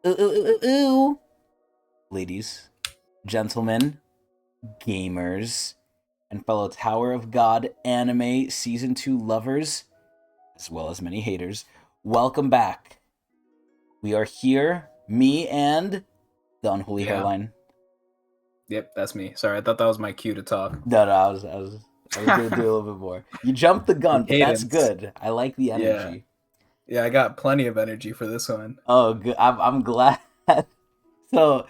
Ooh, ooh, ooh, ooh. Ladies, gentlemen, gamers, and fellow Tower of God anime Season 2 lovers, as well as many haters, welcome back. We are here, me and the unholy Yeah. hairline. Yep, that's me. Sorry, I thought that was my cue to talk. No, no, I was gonna do a little bit more. You jumped the The gun, but that's cadence. good. I like the Yeah. energy. Yeah, I got plenty of energy for this one. Oh, good. I'm glad. So,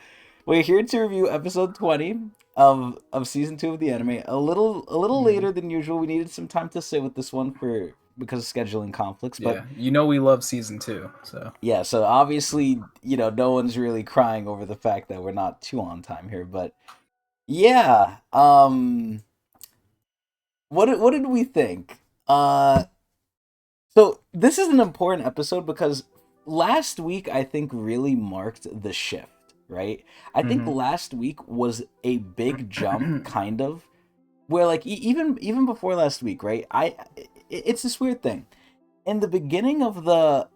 we're here to review episode 20 of season 2 of the anime. A little Mhm. later than usual. We needed some time to sit with this one for because of scheduling conflicts, but Yeah, you know we love season 2, so. yeah, so obviously, no one's really crying over the fact that we're not too on time here, but yeah, what did we think? So this is an important episode because last week I think really marked the shift, right? I think Mhm. last week was a big jump, kind of, where like even before last week, right? It's this weird thing. In the beginning of the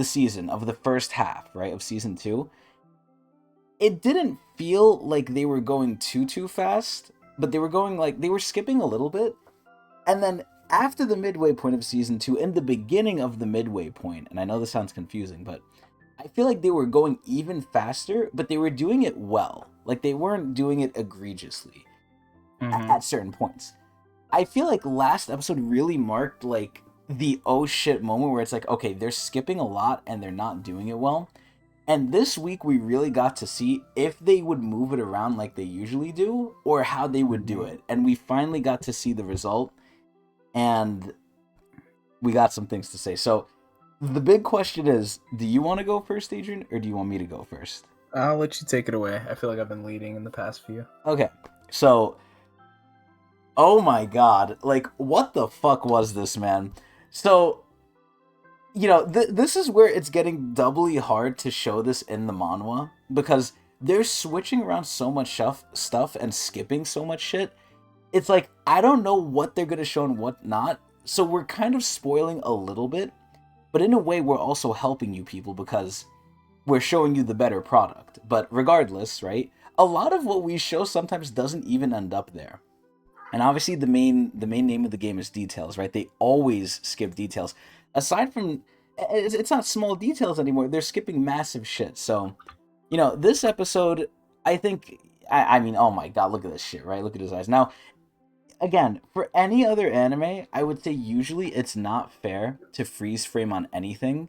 season, of the first half, right, of season 2, it didn't feel like they were going too fast, but they were skipping a little bit, and then after the midway point of season 2, in the beginning of the midway point, and I know this sounds confusing, but I feel like they were going even faster, but they were doing it well. Like they weren't doing it egregiously Mhm. at certain points. I feel like last episode really marked like the oh shit moment where it's like, okay, they're skipping a lot and they're not doing it well. And this week we really got to see if they would move it around like they usually do or how they would do Mhm. it. And we finally got to see the result, and we got some things to say. So the big question is, do you want to go first, Adrian, or do you want me to go first? I'll let you take it away. I feel like I've been leading in the past few. Okay. So, oh my god, like what the fuck was this, man? So, this is where it's getting doubly hard to show this in the manhwa because they're switching around so much stuff and skipping so much shit. It's like I don't know what they're going to show and what not. So we're kind of spoiling a little bit, but in a way we're also helping you people because we're showing you the better product. But regardless, right? A lot of what we show sometimes doesn't even end up there. And obviously the main name of the game is details, right? They always skip details. Aside from it's not small details anymore. They're skipping massive shit. So, this episode, I think I mean, oh my god, look at this shit, right? Look at his eyes. Now, again, for any other anime, I would say usually it's not fair to freeze frame on anything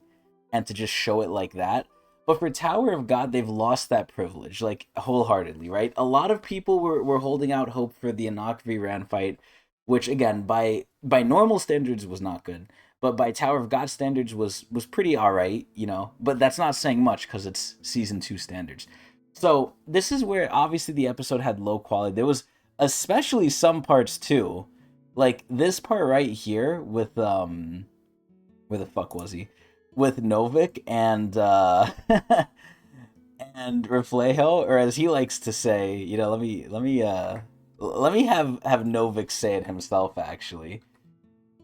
and to just show it like that. But for Tower of God, they've lost that privilege, like wholeheartedly, right? A lot of people were holding out hope for the Anak v Ran fight, which again, by normal standards was not good, but by Tower of God standards was pretty alright, But that's not saying much because it's season 2 standards. So this is where obviously the episode had low quality. There was especially some parts too, like this part right here with where the fuck was he, with Novik and and Reflejo, or as he likes to say, let me have Novik say it himself actually.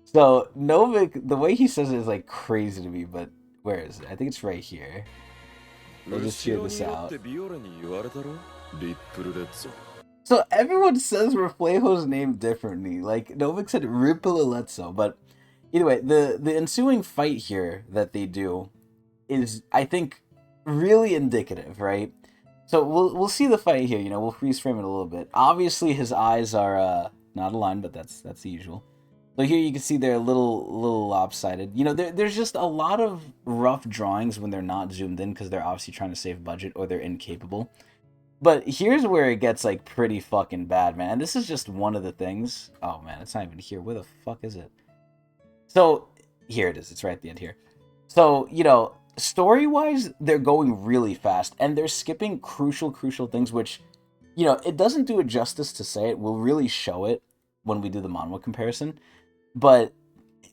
So Novik, the way he says it is like crazy to me, but where is it? I think it's right here. We'll just hear this out. 後ろによってビオラに言われたろリップルレッツォ So everyone says Reflejo's name differently. Like Novik said Ripolezzo, but either way, the ensuing fight here that they do is, I think, really indicative, right? So we'll see the fight here. We'll freeze frame it a little bit. Obviously, his eyes are not aligned, but that's the usual. So here you can see they're a little lopsided. There's just a lot of rough drawings when they're not zoomed in because they're obviously trying to save budget or they're incapable. But here's where it gets like pretty fucking bad, man. And this is just one of the things. Oh man, it's not even here. Where the fuck is it? So here it is. It's right at the end here. So, story wise, they're going really fast and they're skipping crucial things, which, it doesn't do it justice to say it. We'll really show it when we do the manhwa comparison. But,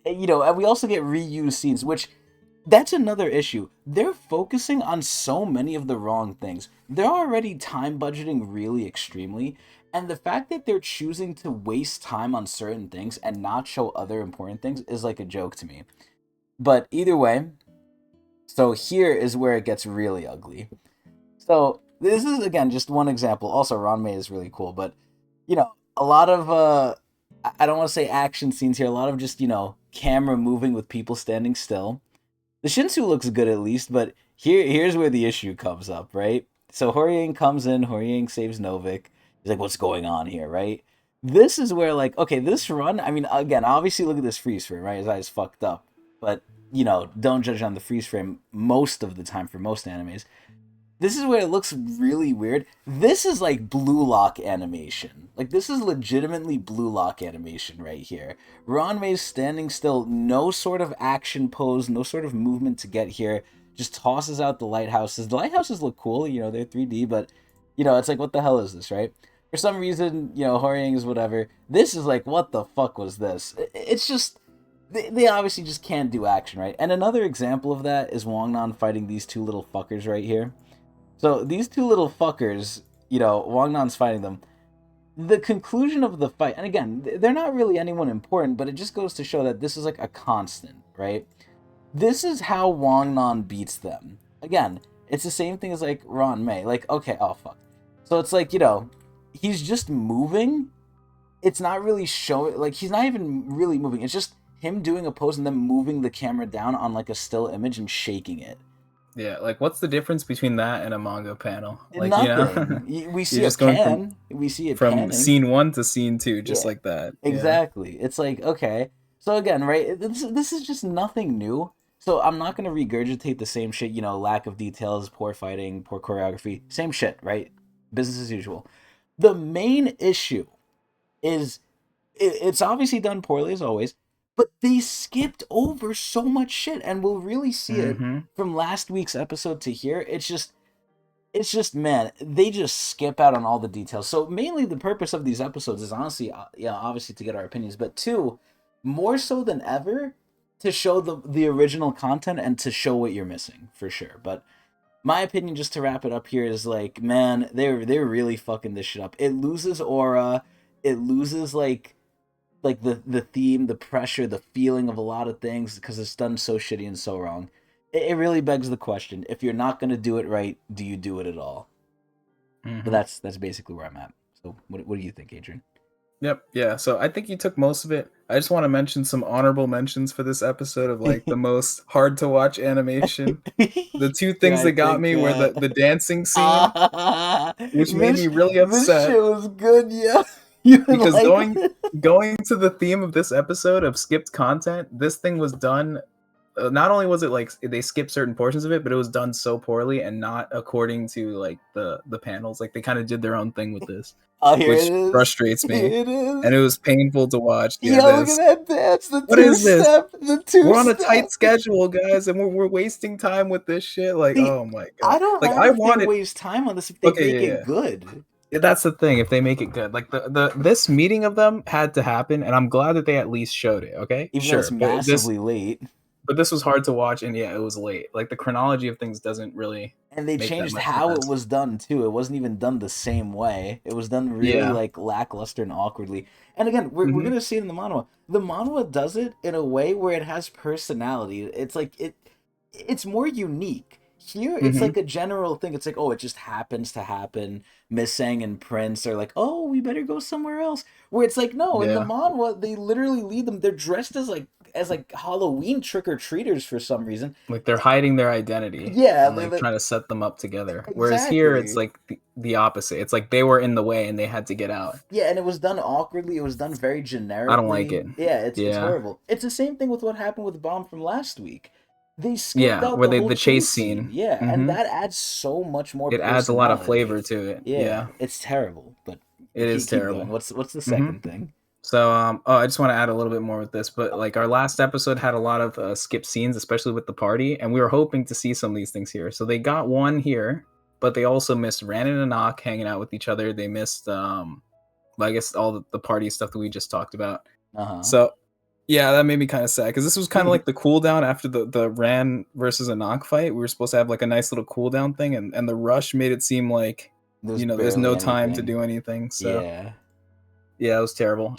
and we also get reused scenes, which that's another issue. They're focusing on so many of the wrong things. They're already time budgeting really extremely, and the fact that they're choosing to waste time on certain things and not show other important things is like a joke to me. But either way, So here is where it gets really ugly. So this is again just one example. Also, Ranmei is really cool, but a lot of I don't want to say action scenes here. A lot of just camera moving with people standing still. The Shinsu looks good at least, but here's where the issue comes up, right? So Horyang comes in, Horyang saves Novik. He's like, what's going on here, right? This is where, like, okay, this run, I mean, again, obviously look at this freeze frame, right? His eyes fucked up. But, don't judge on the freeze frame most of the time for most animes. This is where it looks really weird. This is like blue lock animation. Like this is legitimately blue lock animation right here. Ranmei's standing still, no sort of action pose, no sort of movement to get here. Just tosses out the lighthouses. The lighthouses look cool, they're 3D, but it's like what the hell is this, right? For some reason, Horyang is whatever. This is like, what the fuck was this? It's just they obviously just can't do action, right? And another example of that is Wangnan fighting these two little fuckers right here. So these two little fuckers, Wang Nan's fighting them. The conclusion of the fight, and again, they're not really anyone important, but it just goes to show that this is like a constant, right? This is how Wang Nan beats them. Again, it's the same thing as like Ranmei. Like, okay, oh fuck. So it's like, he's just moving. It's not really showing, like, he's not even really moving. It's just him doing a pose and then moving the camera down on like a still image and shaking it. Yeah, like what's the difference between that and a manga panel? Like, Nothing. We see you're a just going pan. We see it from panning. scene 1 to scene 2, just Yeah, like that. exactly. It's like, okay. So again, right? This is just nothing new. So I'm not gonna regurgitate the same shit. Lack of details, poor fighting, poor choreography, same shit, right? Business as usual. The main issue is it's obviously done poorly as always, but they skipped over so much shit, and we'll really see Yeah. it from last week's episode to here. It's just man, they just skip out on all the details. So mainly the purpose of these episodes is honestly, obviously to get our opinions, but two, more so than ever, to show the original content and to show what you're missing for sure. But my opinion, just to wrap it up here, is like, man, they're really fucking this shit up. It loses aura, it loses like the theme, the pressure, the feeling of a lot of things because it's done so shitty and so wrong. It really begs the question: if you're not gonna do it right, do you do it at all? But that's basically where I'm at. So what do you think, Adrian? Yep. Yeah. So I think you took most of it. I just want to mention some honorable mentions for this episode of like the most hard to watch animation. The two Yeah, things I that got think me were the dancing scene, which made me really this upset shit was good, yeah. You didn't because like going to the theme of this episode of skipped content, this thing was done. Not only was it like they skipped certain portions of it, but it was done so poorly and not according to like the panels. Like they kind of did their own thing with this, Oh, here which it is. frustrates me, It is. and it was painful to watch. Yeah, Yeah, look at that dance. The what is this? two-step. The two-step. We're on a tight schedule, guys, and we're wasting time with this shit. Like, See, oh my god! I don't Like mind I if they wanted. waste time on this if they make it good. That's the thing. If they make it good, like this meeting of them had to happen, and I'm glad that they at least showed it. Okay, Even though sure, it's massively late. but this was hard to watch, and yeah, it was late. Like the chronology of things doesn't really And they make that changed much how it sense. was done too. It wasn't even done the same way. It was done really Yeah. like lackluster and awkwardly. And again, we're gonna see it in the manhwa. The manhwa does it in a way where it has personality. It's like it's more unique. Here it's like a general thing. It's like, oh, it just happens to happen. Missing and Prince are like, oh, we better go somewhere else. Where it's like, no, in the Yeah. manhwa, they literally lead them. They're dressed as like Halloween trick or treaters for some reason. Like they're hiding their identity. Yeah, And like trying to set them up together. Whereas here it's exactly. like the opposite. It's like they were in the way and they had to get out. Yeah, and it was done awkwardly. It was done very I don't like generically. it. Yeah, it's Yeah. horrible. It's the same thing with what happened with Bomb from last week. They skipped Yeah, out where the they whole the chase scene. scene. Yeah, and that adds so much more It adds a lot of personality. flavor to it. Yeah, Yeah. it's terrible, but It is keep terrible. going. What's the second thing? So, I just want to add a little bit more with this, but like our last episode had a lot of skip scenes, especially with the party, and we were hoping to see some of these things here. So they got one here, but they also missed Ran and Anak hanging out with each other. They missed, well, I guess all the party stuff that we just talked about. So, yeah, that made me kind of sad because this was kind of like the cooldown after the Ran versus Anak fight. We were supposed to have like a nice little cooldown thing, and the rush made it seem like there's no time to do anything. So. Yeah, it was terrible.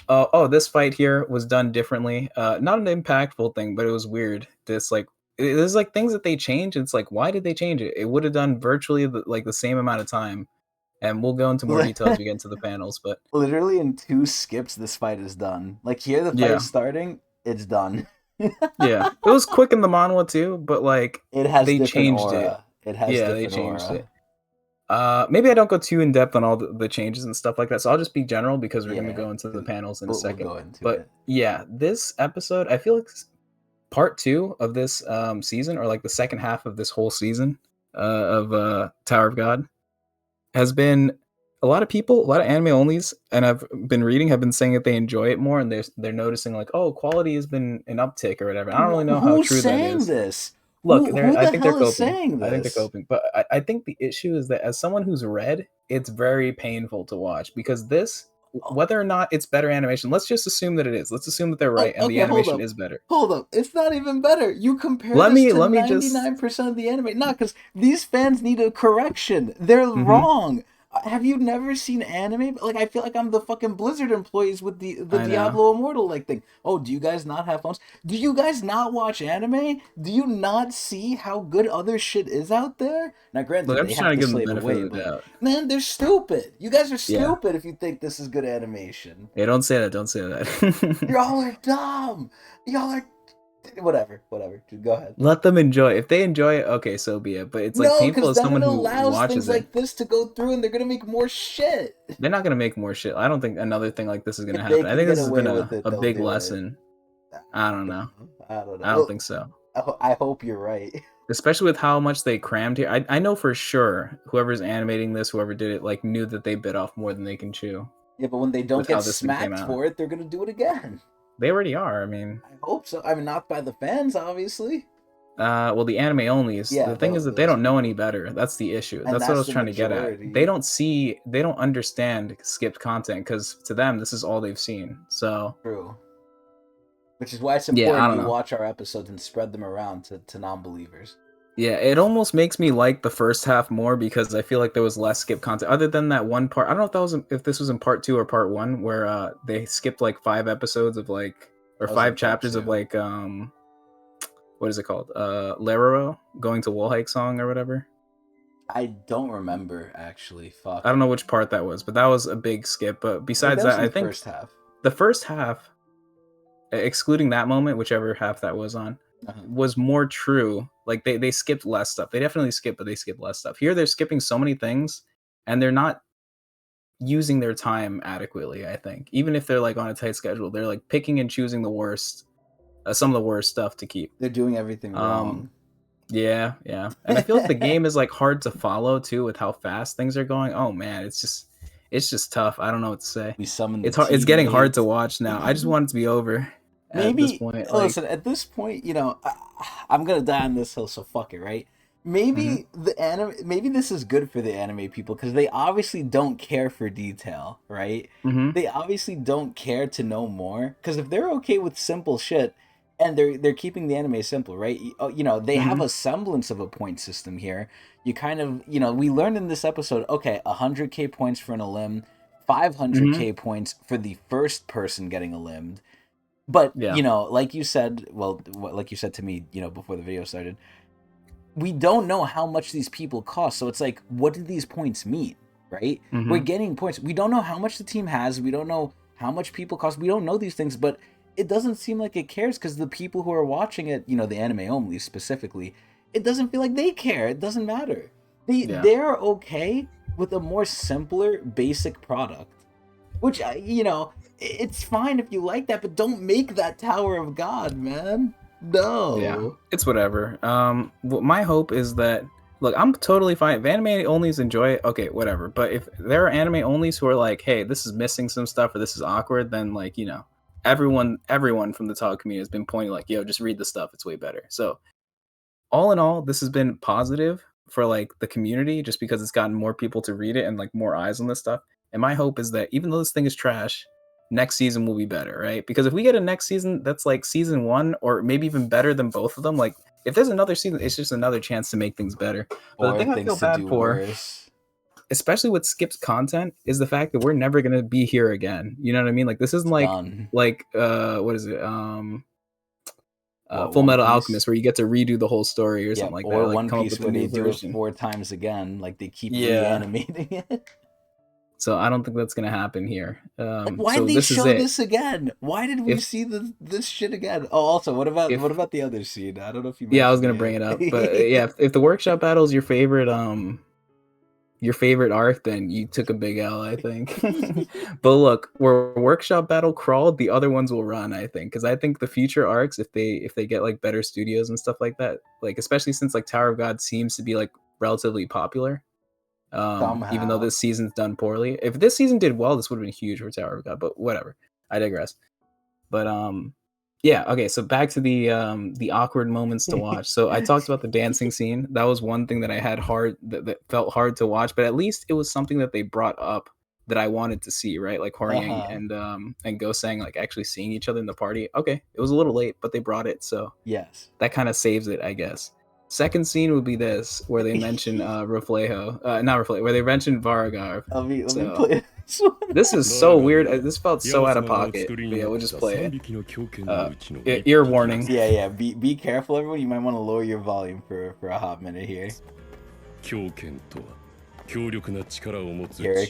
This fight here was done differently. Not an impactful thing, but it was weird. This like there's like things that they change. It's like, why did they change it? It would have done virtually the same amount of time. And we'll go into more detail as we get into the panels. But Literally in 2 skips, this fight is done. Like here, the yeah, fight's starting, it's done. yeah, it was quick in the manhwa too, but like It has they different changed it. aura. It has Yeah, they different changed aura. it. Maybe I don't go too in depth on all the changes and stuff like that. So I'll just be general because we're gonna Yeah, go into the panels in a we'll second. go into But it. yeah, this episode, I feel like part 2 of this season, or like the second half of this whole season of Tower of God, has been a lot of people, a lot of anime onlys, and I've been reading, have been saying that they enjoy it more, and they're noticing like, oh, quality has been an uptick or whatever. I don't really know how Who's true that saying is. this? Look, Who I the think they're hell is coping. saying I think they're this? coping, but I think the issue is that as someone who's read, it's very painful to watch because this, Oh, whether or not it's better animation, let's just assume that it is. Let's assume that they're right and the okay, hold animation up. is better. Hold up. It's not even better. You compare Let this me to let me just 99% of the anime. Not because these fans need a correction. They're mhm, wrong. Have you never seen anime? Like, I feel like I'm the fucking Blizzard employees with the I know. Diablo Immortal like thing. Oh, do you guys not have phones? Do you guys not watch anime? Do you not see how good other shit is out there? Now, Look, granted, I'm they just have trying to to give them the slave benefit away, of the but doubt. man, they're stupid. You guys are Yeah. stupid if you think this is good animation. Yeah, don't say that. Don't say that. Y'all are dumb. Y'all are whatever. Just go ahead. Let them enjoy. If they enjoy it, okay, so be it. But it's like No, painful because as then it someone who allows things watches it. like this to go through, and they're gonna make more shit. They're not gonna make more shit. I don't think another thing like this is gonna If they happen. I can think get this has been away with it, a they'll big do it. lesson. I don't know. I don't know. I don't Well, think so. I hope you're right. Especially with how much they crammed here. I know for sure whoever's animating this, whoever did it, like knew that they bit off more than they can chew Yeah, but when they don't with how get this thing came smacked out. for it, they're gonna do it again. They already are. I mean, I hope so. I mean, not by the fans, obviously. well, the anime only is Yeah, the thing is that they those don't know people, any better. That's the issue. and That's what I that's was the trying to get at. They majority. don't see, they don't understand skipped content because to them this is all they've seen. So True. Which is why it's yeah, I important don't you know. watch our episodes and spread them around to non-believers. Yeah, it almost makes me like the first half more because I feel like there was less skip content. Other than that one part, I don't know if that was if this was in part 2 or part 1 where they skipped like 5 episodes of like or That was in five part chapters of 2. like what is it called? Leroro going to Wall Hike song or whatever. I don't remember actually. I Fuck. don't know which part that was, but that was a big skip. But Maybe besides that was that, in I the think first half. the first half, excluding that moment, whichever half that was on, Uh-huh. was more true. Like they skipped less stuff. They definitely skipped, but they skipped less stuff. Here they're skipping so many things, and they're not using their time adequately. I think even if they're like on a tight schedule, they're like picking and choosing the worst, some of the worst stuff to keep. They're doing everything Um, wrong. yeah, yeah, and I feel like the game is like hard to follow too with how fast things are going. Oh man, it's just tough. I don't know what to say. We summon the It's hard. It's getting hard to teammate. watch now. I just want it to be over at this Maybe point. Like, listen, at this point, I'm gonna die on this hill, so fuck it, right? mhm, Maybe maybe this is good for the anime people because they obviously don't care for detail, right? mhm, They obviously don't care to know more because if they're okay with simple shit and they're keeping the anime simple, right? They have mhm, a semblance of a point system here. You kind of, we learned in this episode, okay, 100k points for an elim, mhm. 500k points for the first person getting elimed. But, Yeah. like you said, well, like you said to me, before the video started, we don't know how much these people cost. So it's like, what do these points mean, right? We're Mhm. getting points. We don't know how much the team has. We don't know how much people cost. We don't know these things, but it doesn't seem like it cares because the people who are watching it, the anime only specifically, it doesn't feel like they care. It doesn't matter. Yeah. They're okay with a more simpler, basic product, which it's fine if you like that, but don't make that Tower of God, man. Yeah. No. It's whatever. My hope is that look, I'm totally fine. If anime onlys enjoy it, okay, whatever. But if there are anime onlys who are like, hey, this is missing some stuff or this is awkward, then like, everyone from the Tog community has been pointing like, yo, just read the stuff. It's way better. So all in all, this has been positive for like the community just because it's gotten more people to read it and like more eyes on this stuff. And my hope is that even though this thing is trash, next season will be better, right? Because if we get a next season that's like season 1 or maybe even better than both of them, like if there's another season, it's just another chance to make things better. But the Or thing I feel things to bad do for, worse. especially with skipped content, is the fact that we're never going to be here again. You know what I mean? Like this isn't It's done. like what is it? Full One Metal Piece. Alchemist, where you get to redo the whole story or Yeah, something like or that, like One come up Piece with a where they new do it version. 4 times again, like they keep Yeah. reanimating it. So I don't think that's gonna happen here. Like, why'd So they this is show it. this again? Why did we If see this shit again? Oh, also, what if about the other scene? I don't know if you Yeah, I was mentioned gonna bring it up, but it yeah, if the workshop battle is your favorite arc, then you took a big L, I think. yet. But look, where workshop battle crawled, the other ones will run, I think, because I think the future arcs, if they get like better studios and stuff like that, like especially since like Tower of God seems to be like relatively popular, even though Somehow. this season's done poorly. If this season did well, this would have been huge for Tower of God, but whatever. I digress. But yeah, okay, so back to the awkward moments to watch. So I talked about the dancing scene. That was one thing that I had that felt hard to watch, but at least it was something that they brought up that I wanted to see, right? Like Hwoarang Uh-huh. and Go-Sang like actually seeing each other in the party. Okay, it was a little late, but they brought it, so Yes. that kind of saves it, I guess. Second scene would be this, where they mention Reflejo, not Reflejo, where they mention Baragarv. Let me So play this one. this is so weird. This felt so out of pocket. But yeah, we'll just play it. Ear warning. Yeah. Be careful, everyone. You might want to lower your volume for a hot minute here. Here it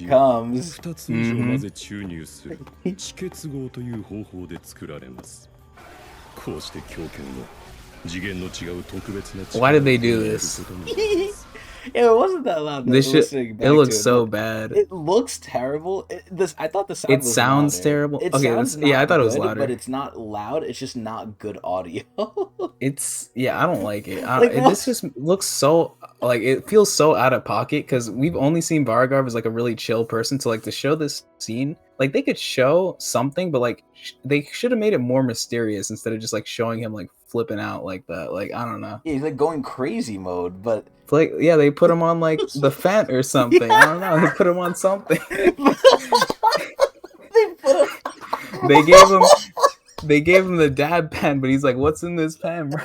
comes. 2つ以上混ぜ注入する気結合という方法で作られます。こうして狂犬は次元の違う特別な Why did they do this? Yeah, it wasn't that loud. This shit, Listening back it looks to so but bad. It looks terrible. I thought the sound It was sounds louder. terrible. It Okay, sounds yeah, I not thought it was good, louder. but it's not loud. It's just not good audio. Yeah, I don't like it. Like, This just looks so like it feels so out of pocket because we've only seen Baragarv as like a really chill person. So like to show this scene, like they could show something, but like they should have made it more mysterious instead of just like showing him like flipping out like that. Like I don't know. Yeah, he's like going crazy mode, but Like yeah, they put him on like the FENT or something. Yeah. I don't know. They put him on something. they put him. They gave him the dab pen, but he's like, "What's in this pen, bro?"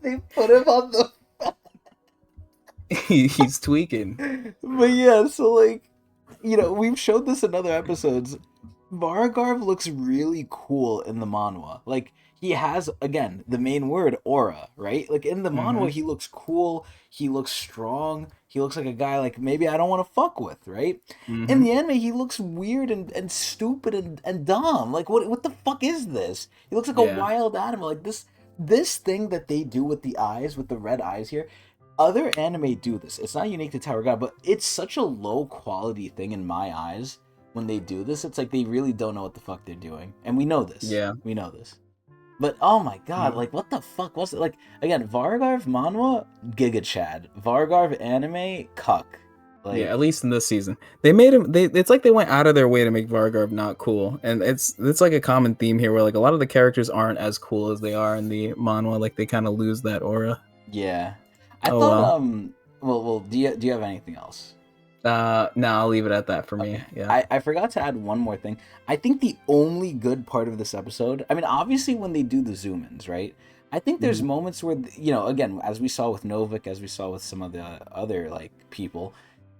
They put him on the. He's tweaking. But yeah, so like, we've showed this in other episodes. Baragarv looks really cool in the manhwa. Like, he has, again, the main word, aura, right? Like, in the manhwa, he looks cool, he looks strong, he looks like a guy, like, maybe I don't want to fuck with, right? In the anime, he looks weird and stupid and dumb. Like, what the fuck is this? He looks like a wild animal. Like, this thing that they do with the eyes, with the red eyes here, other anime do this. It's not unique to Tower of God, but it's such a low quality thing in my eyes. When they do this, it's like they really don't know what the fuck they're doing, and we know this. Yeah, we know this. But oh my god, like what the fuck was it? Like again, Baragarv manhwa, Giga Chad. Baragarv anime, cuck. Like, yeah, at least in this season, they made him. It's like they went out of their way to make Baragarv not cool, and it's like a common theme here, where like a lot of the characters aren't as cool as they are in the manhwa. Like they kind of lose that aura. Yeah, I thought. Well, do you have anything else? No, I'll leave it at that for me. Yeah. I forgot to add one more thing. I think the only good part of this episode, I mean, obviously when they do the zoom-ins, right? I think there's moments where, again, as we saw with Novik, as we saw with some of the other, like, people,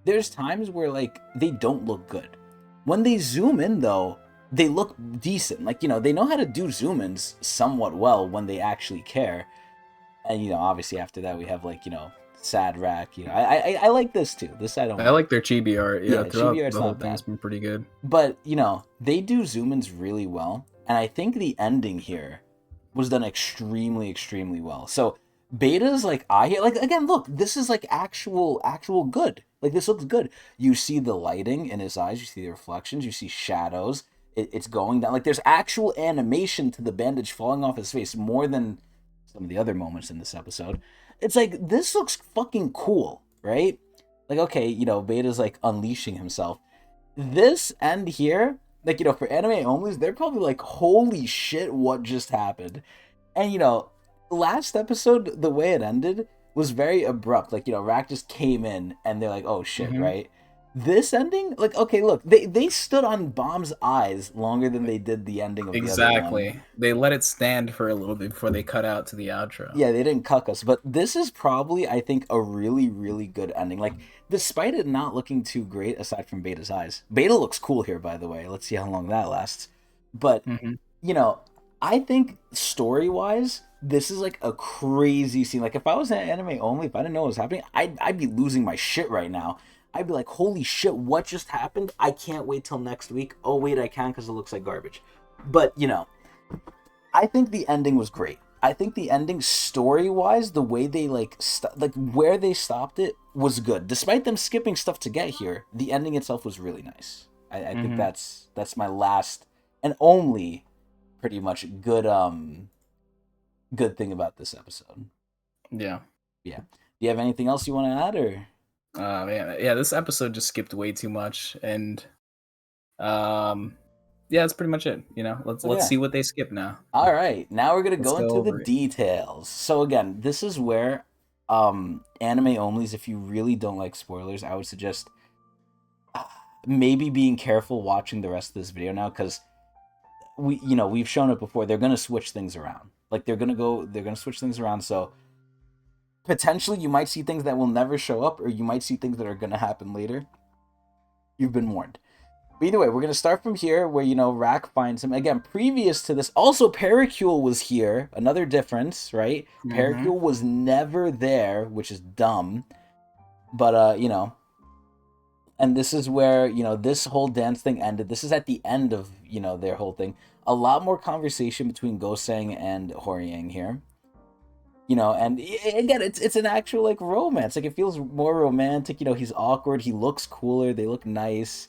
there's times where, like, they don't look good. When they zoom in, though, they look decent. Like, they know how to do zoom-ins somewhat well when they actually care. And, obviously after that we have, like, Sad Rack, I like this too. This I don't. I like their chibi art. Yeah, chibi art's the whole not thing's bad. been pretty good. But they do zoom-ins really well, and I think the ending here was done extremely, extremely well. So Beta's like again, look, this is like actual good. Like this looks good. You see the lighting in his eyes, you see the reflections, you see shadows. It's going down. Like there's actual animation to the bandage falling off his face more than some of the other moments in this episode. It's like, this looks fucking cool, right? Like, okay, Beta's like unleashing himself. This end here, like, for anime onlys, they're probably like, holy shit, what just happened? And, last episode, the way it ended was very abrupt. Like, Rack just came in and they're like, oh shit, right? This ending, like, okay, look, they stood on Bomb's eyes longer than they did the ending of the other one. They let it stand for a little bit before they cut out to the outro. Yeah, they didn't cuck us, but this is probably, I think, a really, really good ending. Like, despite it not looking too great, aside from Beta's eyes. Beta looks cool here, by the way. Let's see how long that lasts. But, I think story-wise, this is like a crazy scene. Like if I was an anime only, if I didn't know what was happening, I'd be losing my shit right now. I'd be like, holy shit, what just happened? I can't wait till next week. Oh wait, I can because it looks like garbage. But I think the ending was great. I think the ending, story-wise, the way they like where they stopped it was good. Despite them skipping stuff to get here, the ending itself was really nice. I think that's my last and only pretty much good thing about this episode. Yeah. Yeah. Do you have anything else you want to add, or? Man, yeah, this episode just skipped way too much, and yeah, that's pretty much it. Let's Okay. see what they skip now. All right, now we're gonna Let's go go into the over it. details. So again, this is where anime onlys, if you really don't like spoilers, I would suggest maybe being careful watching the rest of this video now, because we've shown it before. They're gonna switch things around. Like they're gonna switch things around. So potentially you might see things that will never show up, or you might see things that are gonna happen later. You've been warned. But either way, we're gonna start from here, where Rack finds him again. Previous to this, also Pericule was here. Another difference, right? Pericule was never there, which is dumb. But and this is where this whole dance thing ended. This is at the end of their whole thing. A lot more conversation between Goseng and Horiang here. And again, it's an actual like romance. Like it feels more romantic. He's awkward. He looks cooler. They look nice.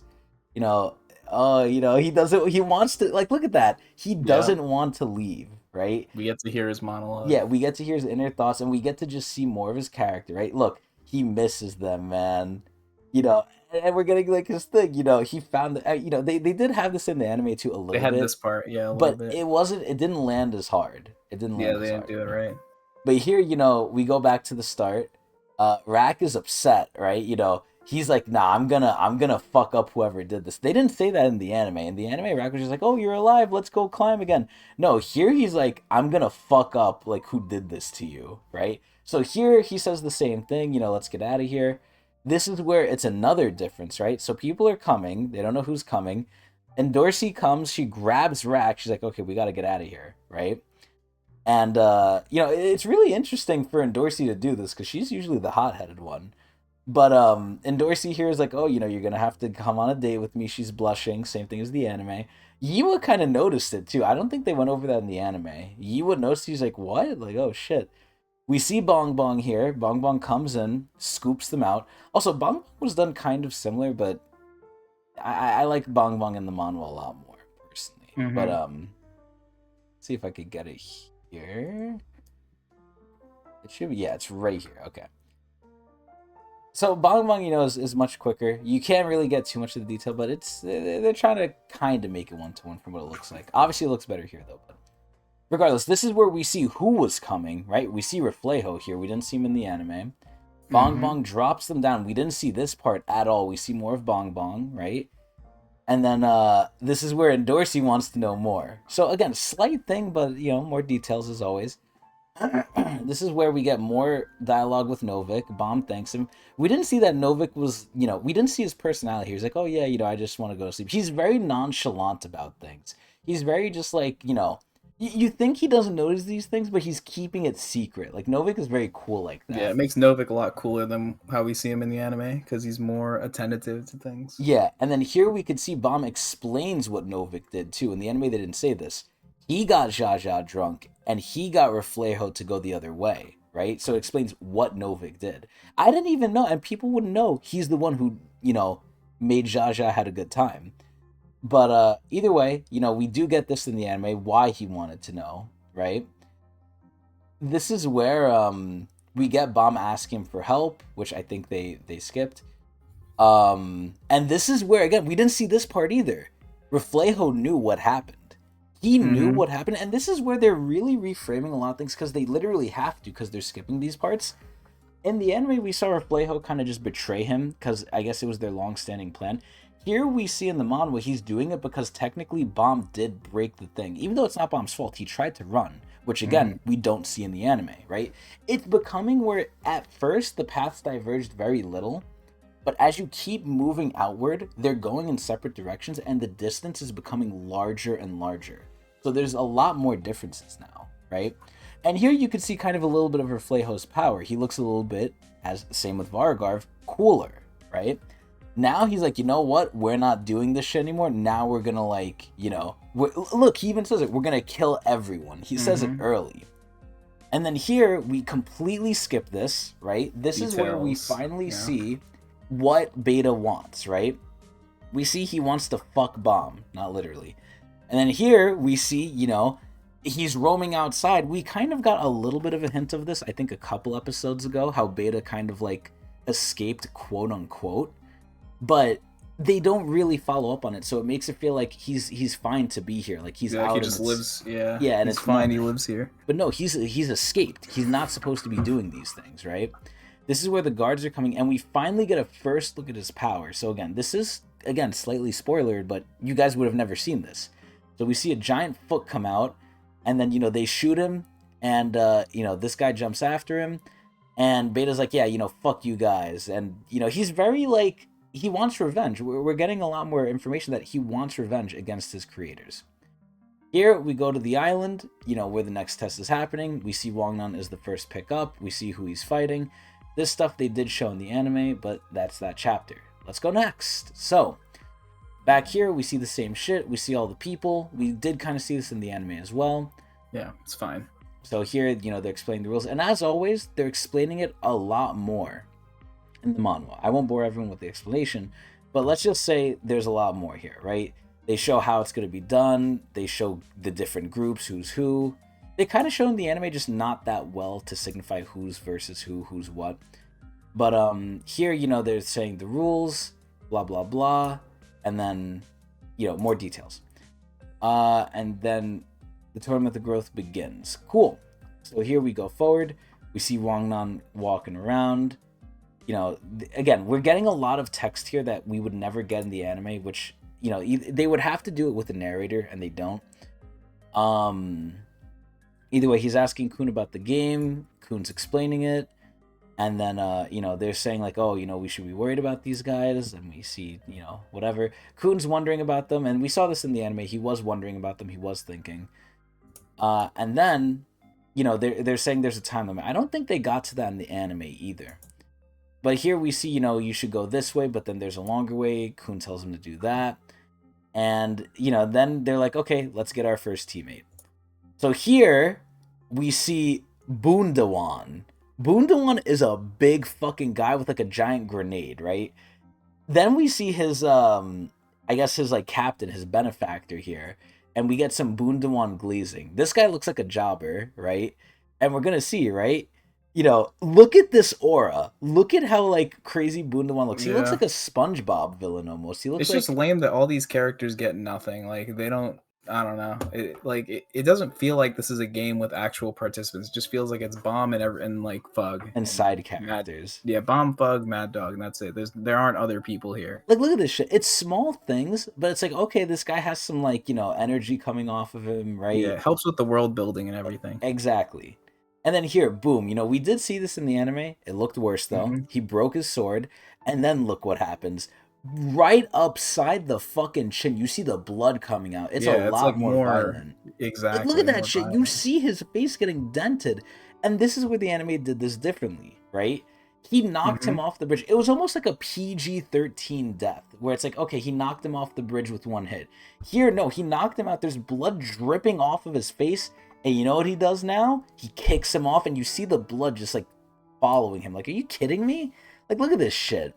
He doesn't. He wants to like look at that. He doesn't want to leave. Right. We get to hear his monologue. Yeah, we get to hear his inner thoughts, and we get to just see more of his character. Right. Look, he misses them, man. And we're getting like his thing. He found that. They did have this in the anime too a little bit. They had this part, yeah, a but little bit. It wasn't. It didn't land as hard. It didn't land. Yeah, they didn't do it right. But here, we go back to the start. Rack is upset, right? He's like, nah, I'm gonna fuck up whoever did this. They didn't say that in the anime. In the anime, Rack was just like, oh, you're alive, let's go climb again. No, here he's like, I'm gonna fuck up like who did this to you, right? So here he says the same thing, let's get out of here. This is where it's another difference, right? So people are coming, they don't know who's coming. And Dorsey comes, she grabs Rack, she's like, okay, we gotta get out of here, right? And, it's really interesting for Endorsi to do this, because she's usually the hot-headed one. But Endorsi here is like, oh, you're going to have to come on a date with me. She's blushing. Same thing as the anime. Yiwa kind of noticed it, too. I don't think they went over that in the anime. Yiwa noticed, he's like, what? Like, oh, shit. We see Bong Bong here. Bong Bong comes in, scoops them out. Also, Bong Bong was done kind of similar, but I like Bong Bong in the manhwa a lot more, personally. But, see if I could get it here. It should be, yeah, it's right here. Okay. So Bong Bong, is much quicker. You can't really get too much of the detail, but they're trying to kind of make it one-to-one from what it looks like. Obviously, it looks better here, though. But regardless, this is where we see who was coming, right? We see Reflejo here. We didn't see him in the anime. Bong Bong drops them down. We didn't see this part at all. We see more of Bong Bong, right? And then this is where Endorsi wants to know more. So again, slight thing, but more details as always. This is where we get more dialogue with Novik. Bomb thanks him. We didn't see that Novik was, we didn't see his personality. He was like, oh yeah, I just want to go to sleep. He's very nonchalant about things. He's very just like, you think he doesn't notice these things, but he's keeping it secret. Like, Novik is very cool like that. Yeah, it makes Novik a lot cooler than how we see him in the anime, because he's more attentive to things. Yeah, and then here we could see Bomb explains what Novik did, too. In the anime, they didn't say this. He got Jaja drunk, and he got Reflejo to go the other way, right? So it explains what Novik did. I didn't even know, and people wouldn't know he's the one who, made Jaja had a good time. But either way, we do get this in the anime, why he wanted to know, right? This is where we get Bomb asking for help, which I think they skipped. And this is where, again, we didn't see this part either. Reflejo knew what happened. He knew what happened, and this is where they're really reframing a lot of things, because they literally have to, because they're skipping these parts. In the anime, we saw Reflejo kind of just betray him, because I guess it was their long-standing plan. Here we see in the manhwa, he's doing it because technically Bomb did break the thing. Even though it's not Bomb's fault, he tried to run, which again, we don't see in the anime, right? It's becoming where at first the paths diverged very little, but as you keep moving outward, they're going in separate directions and the distance is becoming larger and larger. So there's a lot more differences now, right? And here you can see kind of a little bit of Reflejo's power. He looks a little bit, as same with BARAGARV, cooler, right? Now he's like, you know what? We're not doing this shit anymore. Now we're gonna like, look, he even says it. We're gonna kill everyone. He says it early. And then here we completely skip this, right? This is where we finally see what Beta wants, right? We see he wants to fuck Bomb, not literally. And then here we see, he's roaming outside. We kind of got a little bit of a hint of this, I think a couple episodes ago, how Beta kind of like escaped, quote unquote. But they don't really follow up on it, so it makes it feel like he's fine to be here. Like he's out. He just lives. Yeah. Yeah, and it's fine. He lives here. But no, he's escaped. He's not supposed to be doing these things, right? This is where the guards are coming, and we finally get a first look at his power. So again, this is slightly spoilered, but you guys would have never seen this. So we see a giant foot come out, and then they shoot him, and this guy jumps after him, and Beta's like, yeah, fuck you guys, and he's very like. He wants revenge. We're getting a lot more information that he wants revenge against his creators. Here we go to the island, where the next test is happening. We see Wangnan is the first pick up. We see who he's fighting. This stuff they did show in the anime, but that's that chapter. Let's go next. So, back here we see the same shit. We see all the people. We did kind of see this in the anime as well. Yeah, it's fine. So here, they're explaining the rules. And as always, they're explaining it a lot more in the manhwa. I won't bore everyone with the explanation, but let's just say there's a lot more here, right? They show how it's going to be done. They show the different groups, who's who. They kind of show in the anime, just not that well to signify who's versus who's what. But here, they're saying the rules, blah, blah, blah, and then, more details. And then the Tournament of Growth begins. Cool. So here we go forward. We see Wangnan walking around. Again, we're getting a lot of text here that we would never get in the anime, which, they would have to do it with a narrator, and they don't. Either way, he's asking Kun about the game. Kun's explaining it. And then, they're saying, like, oh, we should be worried about these guys. And we see, whatever. Kun's wondering about them. And we saw this in the anime. He was wondering about them. He was thinking. And then, they're saying there's a time limit. I don't think they got to that in the anime either. But here we see, you should go this way, but then there's a longer way. Kun tells him to do that. And, then they're like, okay, let's get our first teammate. So here we see Bundawan. Bundawan is a big fucking guy with like a giant grenade, right? Then we see his, his like captain, his benefactor here. And we get some Bundawan glazing. This guy looks like a jobber, right? And we're going to see, right? Look at this aura. Look at how like crazy Bundawan looks. He looks like a SpongeBob villain almost. He looks. It's just lame that all these characters get nothing. Like they don't. I don't know. It doesn't feel like this is a game with actual participants. It just feels like it's Bomb and like Fug and side characters. Bomb, Fug, Mad Dog, and that's it. There aren't other people here. Like look at this shit. It's small things, but it's like okay, this guy has some like energy coming off of him, right? Yeah, it helps with the world building and everything. Exactly. And then here, boom, we did see this in the anime. It looked worse, though. Mm-hmm. He broke his sword, and then look what happens. Right upside the fucking chin, you see the blood coming out. It's a lot like more violent. Exactly. Like, look at that shit. Violent. You see his face getting dented. And this is where the anime did this differently, right? He knocked him off the bridge. It was almost like a PG-13 death, where it's like, okay, he knocked him off the bridge with one hit. Here, no, he knocked him out. There's blood dripping off of his face. And you know what he does now? He kicks him off, and you see the blood just, like, following him. Like, are you kidding me? Like, look at this shit.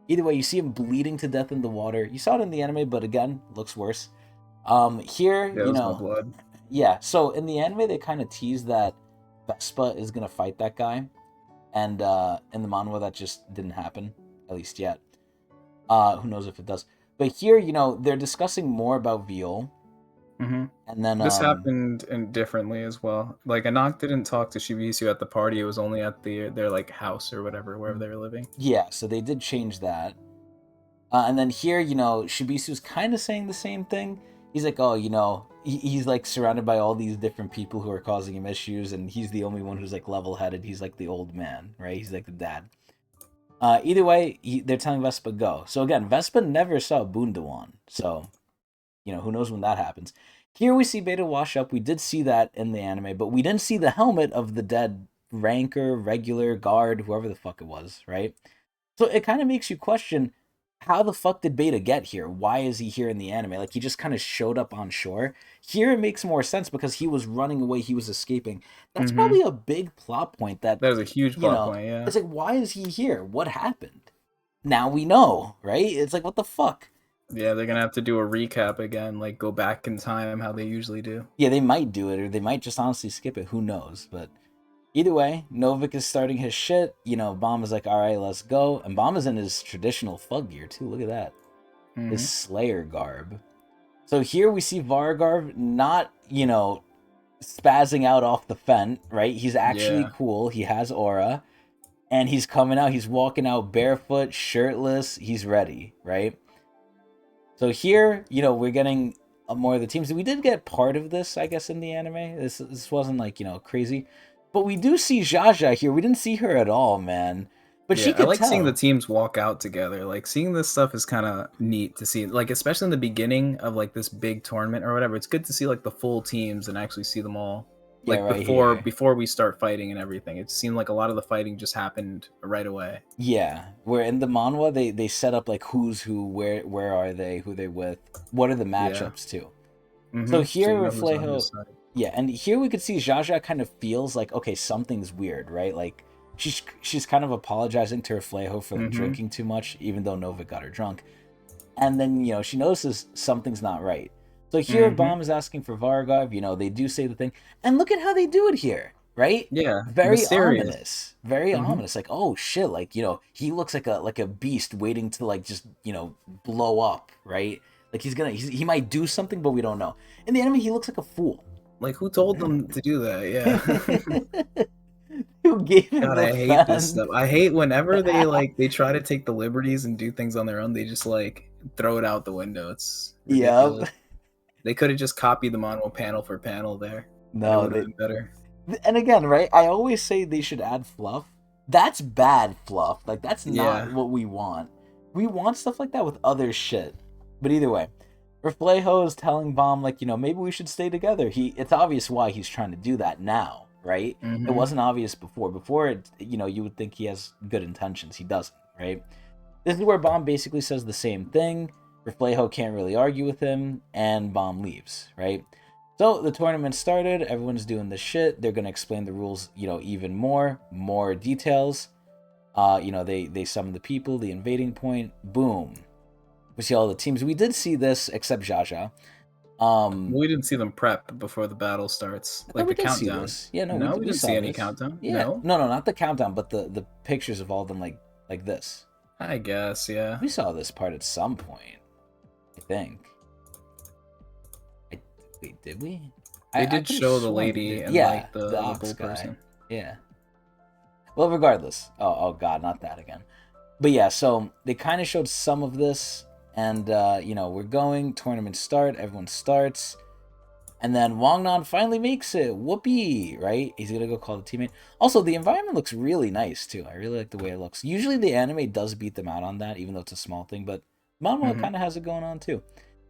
Either way, you see him bleeding to death in the water. You saw it in the anime, but again, looks worse. Here, no blood. Yeah, so in the anime, they kind of tease that Vespa is going to fight that guy. And in the manhwa, that just didn't happen, at least yet. Who knows if it does. But here, they're discussing more about Viol. Mm-hmm. And then this happened differently as well. Like Anak didn't talk to Shibisu at the party; it was only at their like house or whatever, wherever they were living. Yeah, so they did change that. And then here, Shibisu's kind of saying the same thing. He's like, oh, he's like surrounded by all these different people who are causing him issues, and he's the only one who's like level-headed. He's like the old man, right? He's like the dad. Either way, they're telling Vespa go. So again, Vespa never saw Bundawan, so who knows when that happens. Here we see Beta wash up. We did see that in the anime, but we didn't see the helmet of the dead ranker, regular, guard, whoever the fuck it was, right? So it kind of makes you question, how the fuck did Beta get here? Why is he here in the anime? Like, he just kind of showed up on shore. Here it makes more sense because he was running away, he was escaping. That's probably a big plot point that, That was a huge plot point, yeah. it's like, why is he here? What happened? Now we know, right? It's like, what the fuck? Yeah, they're gonna have to do a recap again, like go back in time how they usually do. Yeah, they might do it, or they might just honestly skip it. Who knows? But either way, Novik is starting his shit. Bomb is like, all right, let's go. And Bomb is in his traditional thug gear, too. Look at that. His Slayer garb. So here we see BARAGARV not, spazzing out off the FENT, right? He's actually cool. He has aura. And he's coming out. He's walking out barefoot, shirtless. He's ready, right? So here, we're getting more of the teams. We did get part of this, I guess, in the anime. This wasn't like, crazy. But we do see Jaja here. We didn't see her at all, man. But she could I like tell. seeing the teams walk out together. Like, seeing this stuff is kind of neat to see. Like, especially in the beginning of, like, this big tournament or whatever. It's good to see, like, the full teams and actually see them all. Like, before we start fighting and everything. It seemed like a lot of the fighting just happened right away. Yeah. Where in the manhwa, they set up, like, who's who, where are they, who they're with. What are the matchups, too. So here, Reflejo... Yeah, and here we could see Jaja kind of feels like, okay, something's weird, right? Like, she's kind of apologizing to Reflejo for drinking too much, even though Novik got her drunk. And then, she notices something's not right. So here, Bomb is asking for BARAGARV. They do say the thing. And look at how they do it here, right? Yeah. Very mysterious. Ominous. Very ominous. Like, oh, shit. Like, he looks like a beast waiting to, like, just, blow up, right? Like, he might do something, but we don't know. In the anime, he looks like a fool. Like, who told them to do that? Yeah. Who gave him God, I hate this stuff. I hate whenever they try to take the liberties and do things on their own. They just, like, throw it out the window. It's ridiculous. Yep. They could have just copied the manual panel for panel there. No, they better. And again, right? I always say they should add fluff. That's bad fluff. Like, that's not what we want. We want stuff like that with other shit. But either way, Reflejo is telling Bomb, like, maybe we should stay together. It's obvious why he's trying to do that now, right? It wasn't obvious before. Before, you would think he has good intentions. He doesn't, right? This is where Bomb basically says the same thing. Reflejo can't really argue with him, and Bomb leaves, right? So the tournament started. Everyone's doing this shit. They're going to explain the rules, even more details. They summon the people, the invading point. Boom. We see all the teams. We did see this, except Jaja. We didn't see them prep before the battle starts. Like the countdown. Yeah, we didn't see any countdown. Yeah. No, not the countdown, but the pictures of all of them like this. I guess, yeah. We saw this part at some point, I think. Wait, did we? They did show the lady and like the bull person. Yeah. Well, regardless. Oh god, not that again. But yeah, so they kind of showed some of this, and we're going, tournament start, everyone starts, and then Wangnan finally makes it. Whoopee, right? He's gonna go call the teammate. Also, the environment looks really nice too. I really like the way it looks. Usually the anime does beat them out on that, even though it's a small thing, but manhwa kind of has it going on too.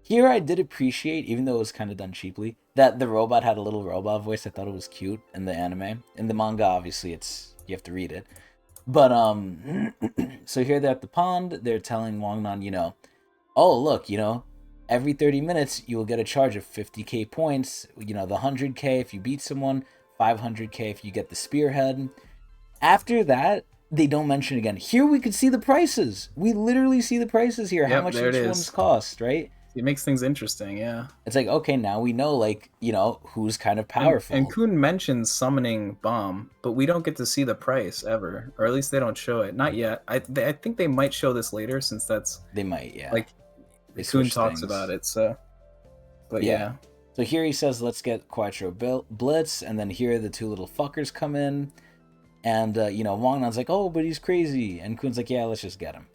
Here I did appreciate, even though it was kind of done cheaply, that the robot had a little robot voice. I thought it was cute in the anime. In the manga, obviously, you have to read it. But, so here they're at the pond. They're telling Wangnan, oh, look, every 30 minutes, you will get a charge of 50k points. The 100k if you beat someone, 500k if you get the spearhead. After that, they don't mention it again. Here we could see the prices. We literally see the prices here. How much each one's cost, right? It makes things interesting, yeah. It's like, okay, now we know, who's kind of powerful. And Kun mentions summoning Bomb, but we don't get to see the price ever. Or at least they don't show it. Not yet. I think they might show this later, since that's... They might, yeah. Kun talks about it, so... But yeah. So here he says, let's get Quattro Blitz, and then here the two little fuckers come in. And, Wangnan's like, oh, but he's crazy. And Kun's like, yeah, let's just get him.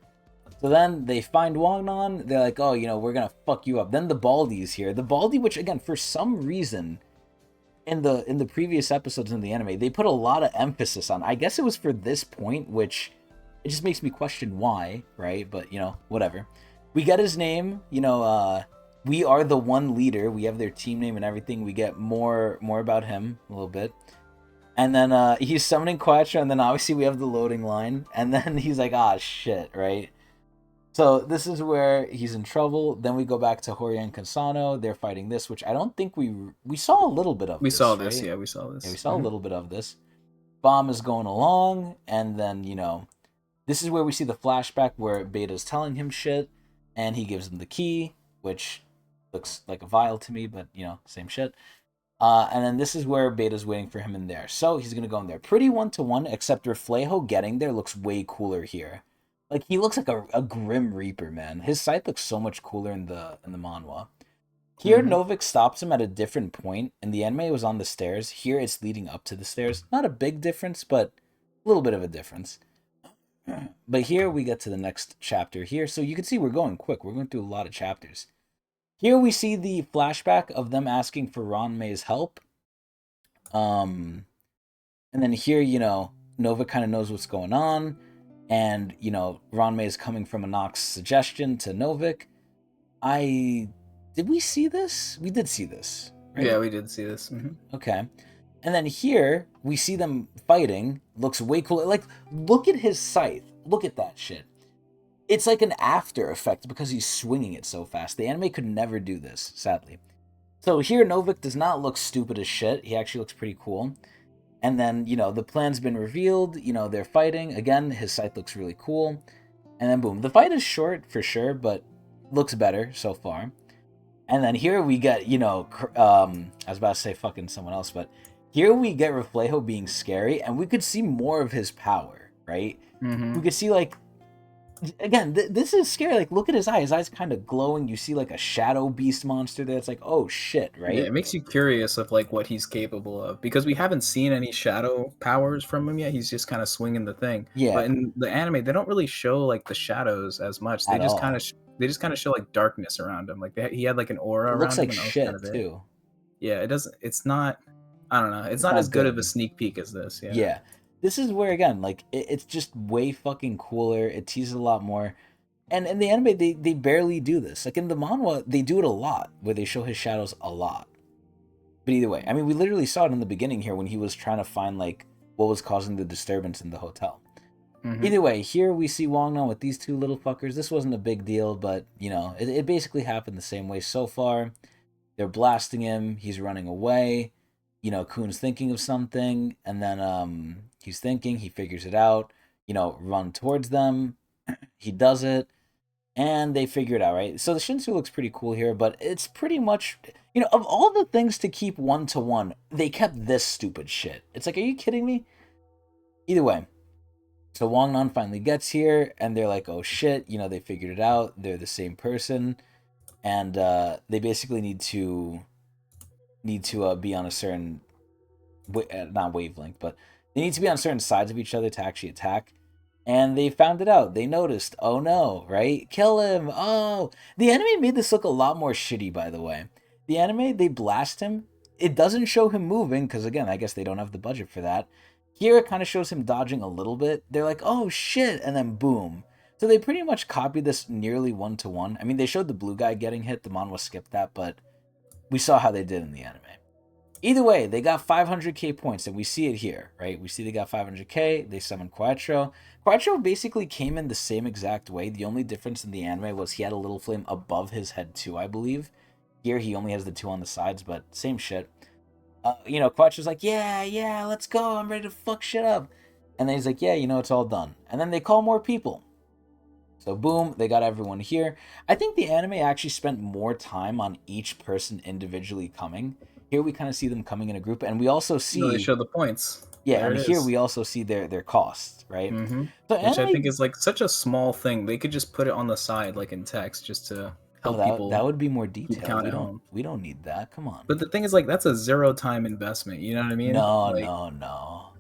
So then they find Wangnan. They're like, oh, we're going to fuck you up. Then the Baldi's here. The Baldi, which, again, for some reason, in the previous episodes in the anime, they put a lot of emphasis on. I guess it was for this point, which it just makes me question why, right? But, whatever. We get his name, we are the one leader. We have their team name and everything. We get more about him a little bit. And then he's summoning Quattro, and then obviously we have the loading line. And then he's like, ah, shit, right? So this is where he's in trouble. Then we go back to Horia and Cansano. They're fighting this, which I don't think we saw a little bit of We this, saw this, right? yeah, we saw this. Yeah, we saw a little bit of this. Bomb is going along, and then, this is where we see the flashback where Beta's telling him shit, and he gives him the key, which looks like a vial to me, but, same shit. And then this is where Beta's waiting for him in there. So he's going to go in there. Pretty 1-to-1, except Reflejo getting there looks way cooler here. Like, he looks like a Grim Reaper, man. His scythe looks so much cooler in the manhwa. Here, Novik stops him at a different point. In the anime, it was on the stairs. Here, it's leading up to the stairs. Not a big difference, but a little bit of a difference. But here, we get to the next chapter here. So you can see we're going quick. We're going through a lot of chapters. Here, we see the flashback of them asking for Ranmei's help. And then here, Novik kind of knows what's going on. And, Ranmei is coming from Anok's suggestion to Novik. Did we see this? We did see this, right? Yeah, we did see this. Okay. And then here, we see them fighting. Looks way cool. Like, look at his scythe. Look at that shit. It's like an after effect because he's swinging it so fast. The anime could never do this, sadly. So here, Novik does not look stupid as shit. He actually looks pretty cool. And then, the plan's been revealed. They're fighting. Again, his scythe looks really cool. And then, boom. The fight is short, for sure, but looks better so far. And then here we get, I was about to say fucking someone else, but here we get Reflejo being scary, and we could see more of his power, right? We could see, like, again, this is scary. Like, look at his eye. His eye's kind of glowing. You see, like, a shadow beast monster there. It's like, oh, shit, right? Yeah, it makes you curious of, like, what he's capable of. Because we haven't seen any shadow powers from him yet. He's just kind of swinging the thing. Yeah. But in the anime, they don't really show, like, the shadows as much. They just kind of show, like, darkness around him. Like, he had, like, an aura around him. It looks like and shit, kind of too. Yeah, it doesn't... It's not... I don't know. It's not as good of a sneak peek as this. Yeah. This is where, again, like, it's just way fucking cooler. It teases a lot more. And in the anime, they barely do this. Like, in the manhwa, they do it a lot, where they show his shadows a lot. But either way, I mean, we literally saw it in the beginning here when he was trying to find, like, what was causing the disturbance in the hotel. Either way, here we see Wangnan with these two little fuckers. This wasn't a big deal, but, it basically happened the same way so far. They're blasting him. He's running away. Kun's thinking of something, and then he's thinking, he figures it out, run towards them. He does it, and they figure it out, right? So the Shinsu looks pretty cool here, but it's pretty much, of all the things to keep 1-to-1, they kept this stupid shit. It's like, are you kidding me? Either way, so Wangnan finally gets here, and they're like, oh shit, they figured it out. They're the same person, and they basically need to be on a certain, not wavelength, but they need to be on certain sides of each other to actually attack. And they found it out. They noticed. Oh no, right? Kill him. Oh, the anime made this look a lot more shitty, by the way. The anime, they blast him. It doesn't show him moving, because again, I guess they don't have the budget for that. Here it kind of shows him dodging a little bit. They're like, oh shit, and then boom. So they pretty much copied this nearly 1-to-1. I mean, they showed the blue guy getting hit. The manhwa skipped that, but we saw how they did in the anime. Either way, they got 500k points, and we see it here, right? We see they got 500k. They summoned Quattro. Quattro basically came in the same exact way. The only difference in the anime was he had a little flame above his head too, I believe. Here, he only has the two on the sides, but same shit. Quattro's like, yeah, let's go. I'm ready to fuck shit up. And then he's like, yeah, it's all done. And then they call more people. So boom, they got everyone here. I think the anime actually spent more time on each person individually coming. Here we kind of see them coming in a group, and we also see... No, they show the points. Yeah, there and here we also see their costs, right? So which I think is like such a small thing. They could just put it on the side, like in text, just to help people. That would be more detailed. We don't need that. Come on. But the thing is, like, that's a zero time investment. You know what I mean? No.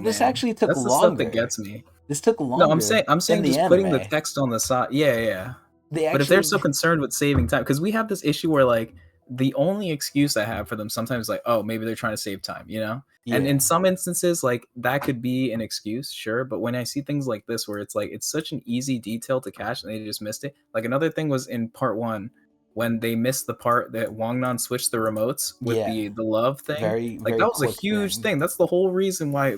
This actually took that's longer. The stuff that gets me. This took longer. No, I'm saying just putting the text on the side. Yeah. But if they're so concerned with saving time, because we have this issue where, like, the only excuse I have for them sometimes is like, oh, maybe they're trying to save time, Yeah. And in some instances, like, that could be an excuse, sure. But when I see things like this, where it's like, it's such an easy detail to catch and they just missed it. Like, another thing was in part 1, when they missed the part that Wangnan switched the remotes with Yeah. the love thing. Very, Like very that was a quick huge thing. That's the whole reason why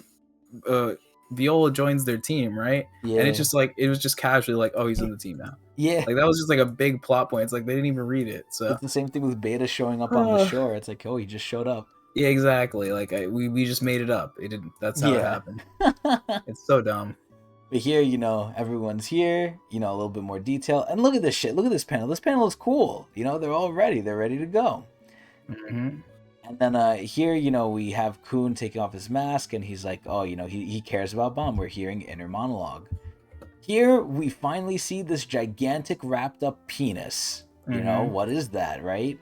Viola joins their team, right? Yeah. And it's just like it was just casually like, oh, he's in the team now. Yeah. Like that was just like a big plot point. It's like they didn't even read it. So It's the same thing with Beta showing up on the shore. It's like, oh, he just showed up. yeah, exactly. Like we just made it up. It didn't. That's how it Yeah. happened. It's so dumb. But here, you know, everyone's here, you know, a little bit more detail. And look at this shit. Look at this panel. This panel is cool. You know, they're all ready. They're ready to go. Mm-hmm. And then here, you know, we have Kun taking off his mask, and he's like, oh, you know, he cares about Bomb. We're hearing inner monologue. Here, we finally see this gigantic wrapped up penis. You know, what is that, right?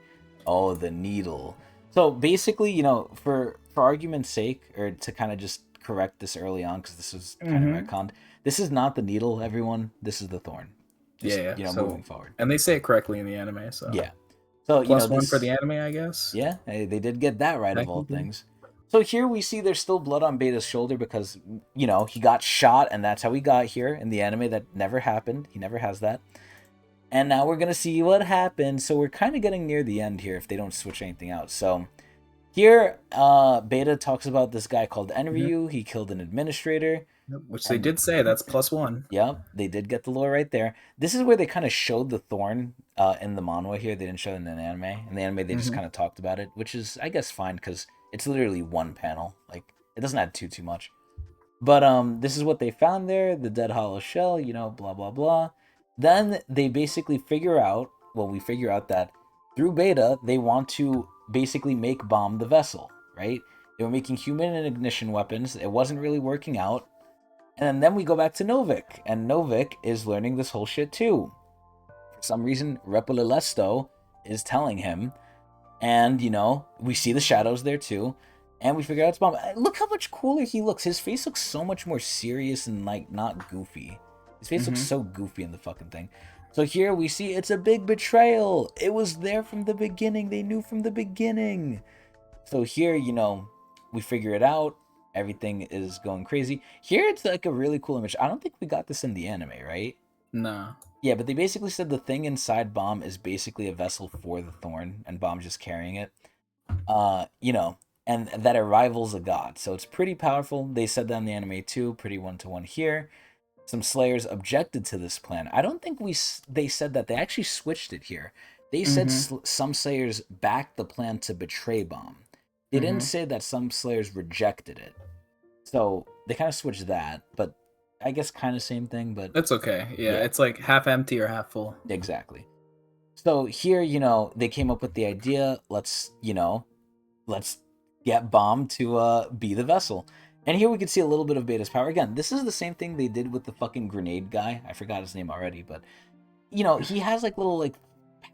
Oh, the needle. So basically, you know, for argument's sake, or to kind of just correct this early on, because this was kind of retconned, this is not the needle, everyone. This is the thorn. Just, Yeah. You know, moving forward. And they say it correctly in the anime, so yeah. So plus you know, one for the anime, I guess. Yeah, they did get that right of all things. So here we see there's still blood on Beta's shoulder because, you know, he got shot, and that's how he got here. In the anime, that never happened. He never has that. And now we're going to see what happened. So we're kind of getting near the end here if they don't switch anything out. So here, Beta talks about this guy called Enryu. He killed an administrator. Which they did say, that's +1. Yep, they did get the lore right there. This is where they kind of showed the thorn in the manhwa here. They didn't show it in the anime. In the anime, they just kind of talked about it, which is, I guess, fine because it's literally one panel. Like, it doesn't add too much. But this is what they found there, the dead hollow shell, you know, blah, blah, blah. Then they basically figure out, well, we figure out that through Beta, they want to basically make Bomb the vessel, right? They were making human and ignition weapons. It wasn't really working out. And then we go back to Novik, and Novik is learning this whole shit too. For some reason, Repolelesto is telling him, and, you know, we see the shadows there too, and we figure out it's Bomb. Look how much cooler he looks. His face looks so much more serious and, like, not goofy. His face looks so goofy in the fucking thing. So here we see it's a big betrayal. It was there from the beginning. They knew from the beginning. So here, you know, we figure it out. Everything is going crazy. Here it's like a really cool image. I don't think we got this in the anime, right? No. Yeah, but they basically said the thing inside Bomb is basically a vessel for the thorn, and Bomb's just carrying it. You know, and that it rivals a god. So it's pretty powerful. They said that in the anime too, pretty one-to-one here. Some Slayers objected to this plan. I don't think they said that. They actually switched it here. They said some Slayers backed the plan to betray Bomb. They didn't say that some Slayers rejected it. So they kind of switched that, but I guess kind of same thing, but... That's okay. Yeah, it's like half empty or half full. Exactly. So here, you know, they came up with the idea, let's get Bomb to be the vessel. And here we can see a little bit of Beta's power. Again, this is the same thing they did with the fucking grenade guy. I forgot his name already, but, you know, he has like little like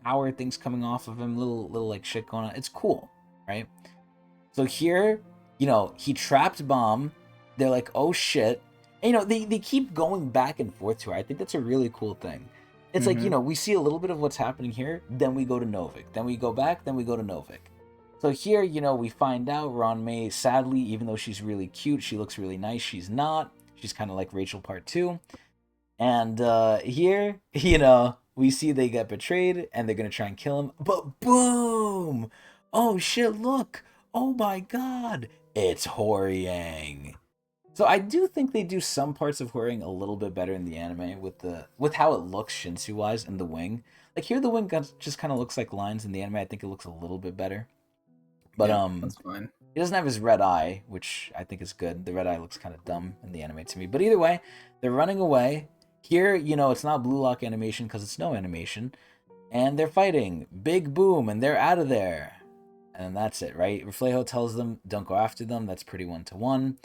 power things coming off of him, little like shit going on. It's cool, right? So here, you know, he trapped Bomb. They're like, oh shit. And, you know, they keep going back and forth to her. I think that's a really cool thing. It's like, you know, we see a little bit of what's happening here, then we go to Novik. Then we go back, then we go to Novik. So here, you know, we find out Ranmei, sadly, even though she's really cute, she looks really nice, she's not. She's kind of like Rachel Part 2. And here, you know, we see they get betrayed, and they're going to try and kill him. But boom! Oh shit, look! Oh my god! It's Horiang. So I do think they do some parts of Horiang a little bit better in the anime with how it looks Shinsu-wise and the wing. Like here, the wing just kind of looks like lines. In the anime, I think it looks a little bit better. But that's fine. He doesn't have his red eye, which I think is good. The red eye looks kind of dumb in the anime to me. But either way, they're running away. Here, you know, it's not blue lock animation because it's no animation. And they're fighting. Big boom, and they're out of there. And that's it, right? Reflejo tells them, don't go after them. That's pretty one-to-one.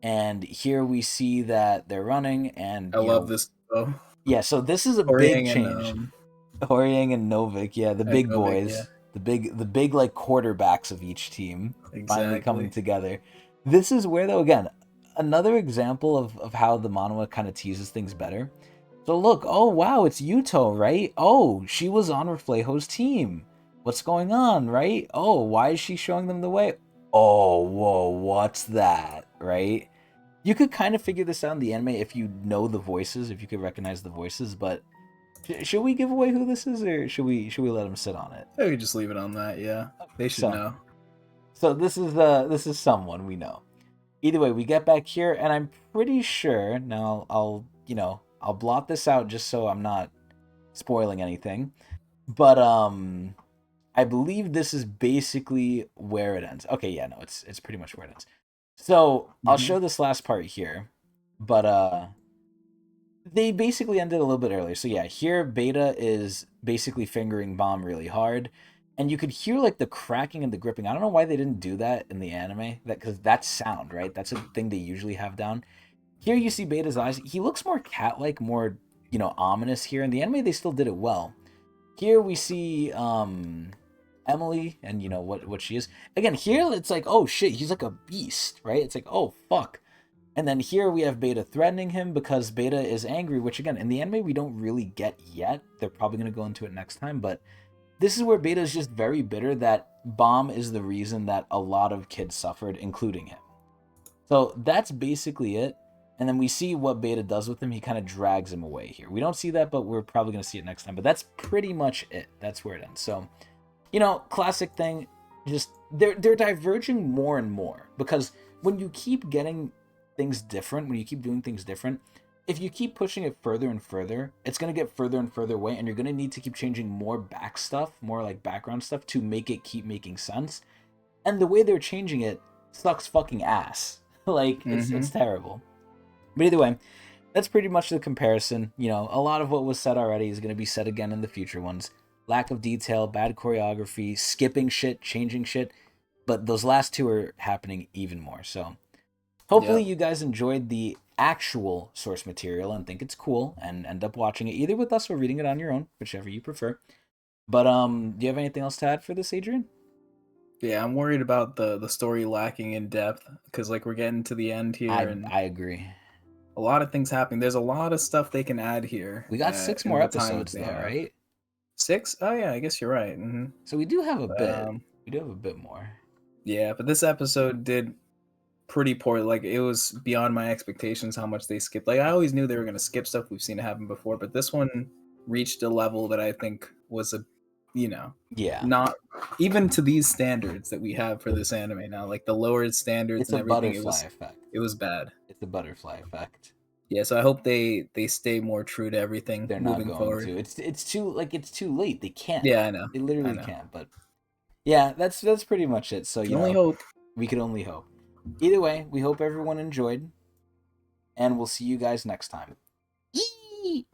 And here we see that they're running, and... I love this, though. Yeah, so this is a big change. Horiang and Novik, yeah, the big boys. Yeah. The big like quarterbacks of each team finally coming together. This is where, though, again, another example of how the manhwa kind of teases things better. So look, oh wow, it's Yuto, right? Oh, she was on Reflejo's team. What's going on, right? Oh, why is she showing them the way? Oh, whoa, what's that, right? You could kind of figure this out in the anime if you know the voices, if you could recognize the voices, but Should we give away who this is, or should we let him sit on it? I could just leave it on that. Yeah, they should know. So this is someone we know. Either way, we get back here, and I'm pretty sure now. I'll blot this out just so I'm not spoiling anything. But I believe this is basically where it ends. Okay, yeah, no, it's pretty much where it ends. So I'll show this last part here, but they basically ended a little bit earlier. So yeah, here Beta is basically fingering Bomb really hard, and you could hear like the cracking and the gripping. I don't know why they didn't do that in the anime, because that's sound, right? That's a thing they usually have down. Here you see Beta's eyes. He looks more cat-like, more ominous here. In the anime, they still did it well. Here we see Emily and what she is. Again, here it's like, oh shit, he's like a beast, right? It's like, oh fuck. And then here we have Beta threatening him because Beta is angry, which again, in the anime we don't really get yet. They're probably going to go into it next time, but this is where Beta is just very bitter that Bomb is the reason that a lot of kids suffered, including him. So that's basically it. And then we see what Beta does with him. He kind of drags him away here. We don't see that, but we're probably going to see it next time. But that's pretty much it. That's where it ends. So, classic thing. Just they're diverging more and more, because when you keep getting things different, when you keep doing things different, if you keep pushing it further and further, it's going to get further and further away, and you're going to need to keep changing more back stuff, more like background stuff, to make it keep making sense. And the way they're changing it sucks fucking ass. Like, it's terrible. But either way, that's pretty much the comparison. A lot of what was said already is going to be said again in the future ones. Lack of detail, bad choreography, skipping shit, changing shit. But those last two are happening even more. So hopefully you guys enjoyed the actual source material and think it's cool and end up watching it either with us or reading it on your own, whichever you prefer. But do you have anything else to add for this, Adrian? Yeah, I'm worried about the story lacking in depth, because like we're getting to the end here, and I agree. A lot of things happening. There's a lot of stuff they can add here. We got 6 more episodes though, right? 6? Oh yeah, I guess you're right. So we do have a bit. We do have a bit more. Yeah, but this episode did pretty poor. Like, it was beyond my expectations how much they skipped. Like, I always knew they were going to skip stuff. We've seen it happen before, but this one reached a level that I think was not even to these standards that we have for this anime now. Like, the lower standards and everything, it was bad. It's the butterfly effect. Yeah, so I hope they stay more true to everything. They're moving not going forward. to. It's too late. They can't. Yeah, I know. They literally can't. But yeah, that's pretty much it. So we can only hope. Either way, we hope everyone enjoyed, and we'll see you guys next time. Yee!